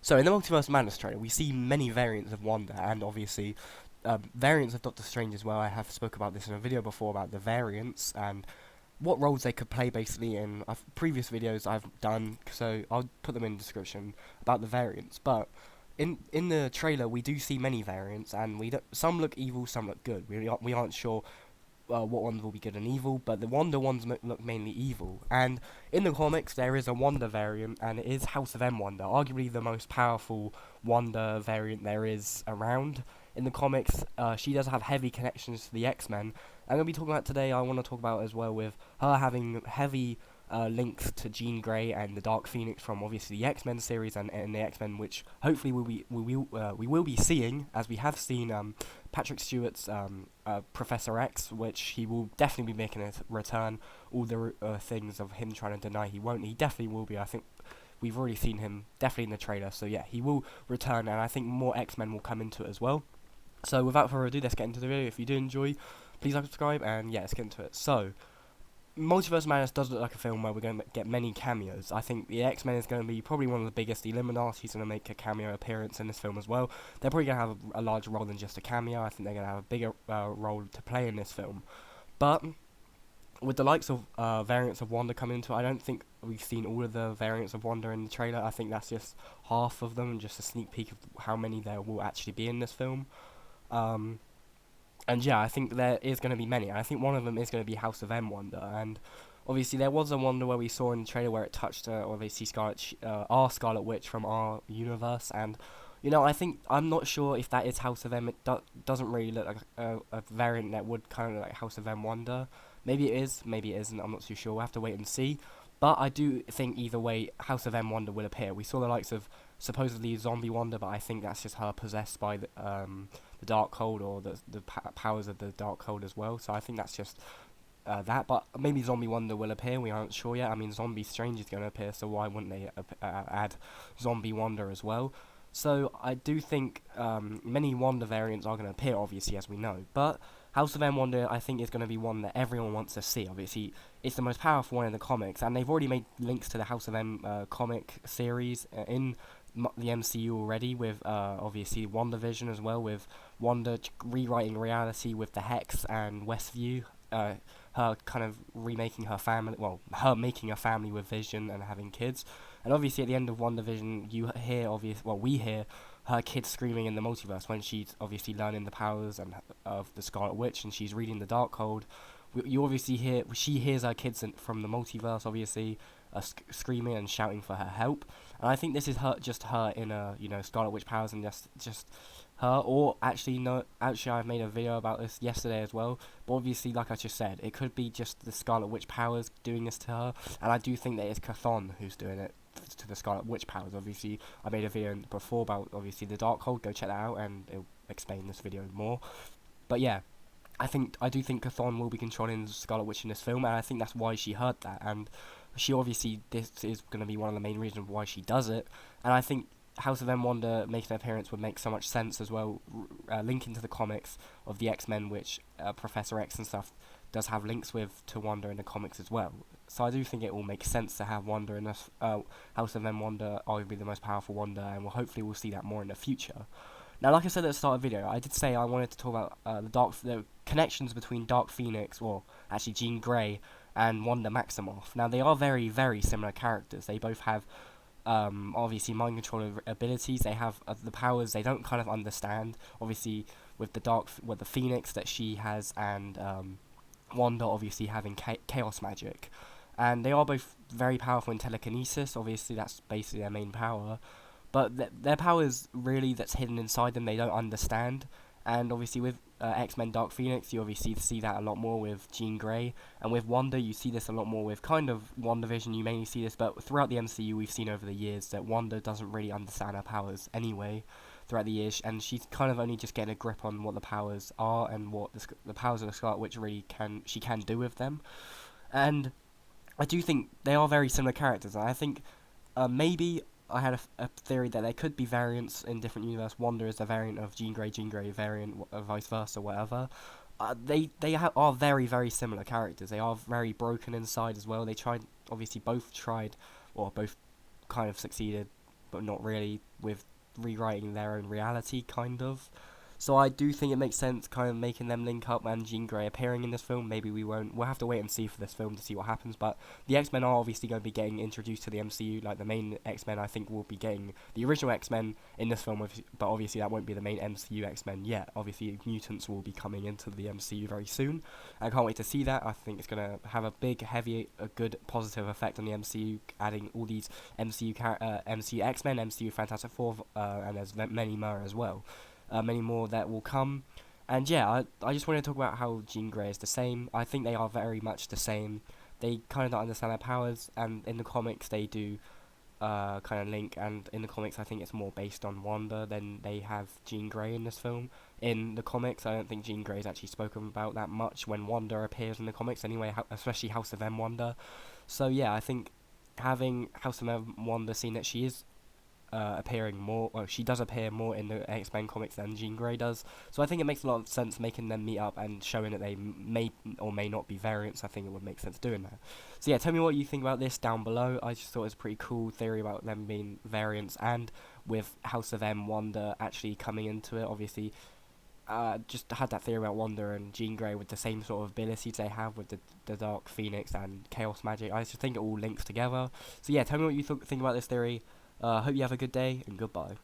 So in the Multiverse Madness trailer, we see many variants of Wanda, and obviously variants of Doctor Strange as well. I have spoke about this in a video before about the variants and what roles they could play basically in previous videos I've done. So I'll put them in the description about the variants. But in the trailer, we do see many variants, and some look evil, some look good. We aren't sure what ones will be good and evil, but the Wanda ones look mainly evil. And in the comics, there is a Wanda variant, and it is House of M Wanda, arguably the most powerful Wanda variant there is around. In the comics, she does have heavy connections to the X-Men. I'm going to be talking about today, I want to talk about as well with her having heavy links to Jean Grey and the Dark Phoenix from obviously the X-Men series and the X-Men, which hopefully we will be seeing, as we have seen Patrick Stewart's Professor X, which he will definitely be making a return. All the things of him trying to deny he won't, he definitely will be. I think we've already seen him definitely in the trailer, so yeah, he will return, and I think more X-Men will come into it as well. So without further ado, let's get into the video. If you do enjoy, please like, subscribe, and yeah, let's get into it. So Multiverse Madness does look like a film where we're going to get many cameos. I think the X-Men is going to be probably one of the biggest. The Illuminati's going to make a cameo appearance in this film as well. They're probably going to have a larger role than just a cameo. I think they're going to have a bigger role to play in this film. But with the likes of variants of Wanda coming into it, I don't think we've seen all of the variants of Wanda in the trailer. I think that's just half of them, just a sneak peek of how many there will actually be in this film. And yeah, I think there is going to be many. I think one of them is going to be House of M Wanda, and obviously there was a Wanda where we saw in the trailer where it touched obviously our Scarlet Witch from our universe, and I think I'm not sure if that is House of M. It doesn't really look like a variant that would kind of look like House of M Wanda. Maybe it is, maybe it isn't. I'm not too sure. We'll have to wait and see. But I do think either way, House of M Wanda will appear. We saw the likes of supposedly Zombie Wanda, but I think that's just her possessed by the Darkhold, or the powers of the Darkhold as well. So I think that's just that. But maybe Zombie Wanda will appear. We aren't sure yet. I mean, Zombie Strange is going to appear, so why wouldn't they add Zombie Wanda as well? So I do think many Wanda variants are going to appear, obviously, as we know. But House of M Wanda, I think, is going to be one that everyone wants to see. Obviously, it's the most powerful one in the comics, and they've already made links to the House of M comic series in the MCU already, with obviously WandaVision as well, with Wanda rewriting reality with the Hex and Westview. Her kind of remaking her family, well, her making a family with Vision and having kids. And obviously at the end of WandaVision, we hear her kids screaming in the multiverse when she's obviously learning the powers of the Scarlet Witch, and she's reading the Darkhold. You obviously she hears her kids from the multiverse, obviously, screaming and shouting for her help. And I think this is just her in a Scarlet Witch powers, and just her. Or actually no, actually I've made a video about this yesterday as well. But obviously, like I just said, it could be just the Scarlet Witch powers doing this to her, and I do think that it's Chthon who's doing it to the Scarlet Witch powers. Obviously, I made a video before about obviously the Darkhold. Go check that out, and it'll explain this video more. But yeah, I do think Chthon will be controlling the Scarlet Witch in this film, and I think that's why she heard that, and she obviously, this is going to be one of the main reasons why she does it. And I think House of M Wanda making an appearance would make so much sense as well, linking to the comics of the X-Men, which Professor X and stuff does have links with to Wanda in the comics as well. So I do think it will make sense to have Wanda in this House of M Wanda, arguably the most powerful Wanda, and hopefully we'll see that more in the future. Now, like I said at the start of the video, I did say I wanted to talk about the connections between Dark Phoenix, or actually Jean Grey, and Wanda Maximoff. Now, they are very, very similar characters. They both have obviously mind control abilities. They have the powers they don't kind of understand. Obviously, with the Phoenix that she has, and Wanda obviously having chaos magic, and they are both very powerful in telekinesis. Obviously, that's basically their main power. But their powers really that's hidden inside them, they don't understand. And obviously with X-Men Dark Phoenix, you obviously see that a lot more with Jean Grey. And with Wanda, you see this a lot more with kind of WandaVision, you mainly see this. But throughout the MCU, we've seen over the years that Wanda doesn't really understand her powers anyway throughout the years. And she's kind of only just getting a grip on what the powers are and what the powers of the Scarlet Witch really can do with them. And I do think they are very similar characters. And I think maybe I had a theory that there could be variants in different universes. Wanda is a variant of Jean Grey variant, vice versa, whatever. They are very, very similar characters. They are very broken inside as well. Both kind of succeeded but not really, with rewriting their own reality, kind of. So I do think it makes sense kind of making them link up and Jean Grey appearing in this film. Maybe we won't. We'll have to wait and see for this film to see what happens. But the X-Men are obviously going to be getting introduced to the MCU. Like the main X-Men, I think will be getting the original X-Men in this film. But obviously that won't be the main MCU X-Men yet. Obviously mutants will be coming into the MCU very soon. I can't wait to see that. I think it's going to have a big, heavy, a good, positive effect on the MCU, adding all these MCU X-Men, MCU Fantastic Four, and there's many more as well. Many more that will come. And yeah, I just want to talk about how Jean Grey is the same. I think they are very much the same. They kind of don't understand their powers, and in the comics they do kind of link. And in the comics, I think it's more based on Wanda than they have Jean Grey in this film. In the comics, I don't think Jean Grey is actually spoken about that much when Wanda appears in the comics anyway, especially House of M Wanda. So yeah, I think having House of M Wanda, seeing that she is appearing more, well, she does appear more in the X-Men comics than Jean Grey does. So I think it makes a lot of sense making them meet up and showing that they may or may not be variants. I think it would make sense doing that. So yeah, tell me what you think about this down below. I just thought it was a pretty cool theory about them being variants, and with House of M Wanda actually coming into it. Obviously, just had that theory about Wanda and Jean Grey with the same sort of abilities they have with the Dark Phoenix and Chaos Magic. I just think it all links together. So yeah, tell me what you think about this theory. Hope you have a good day, and goodbye.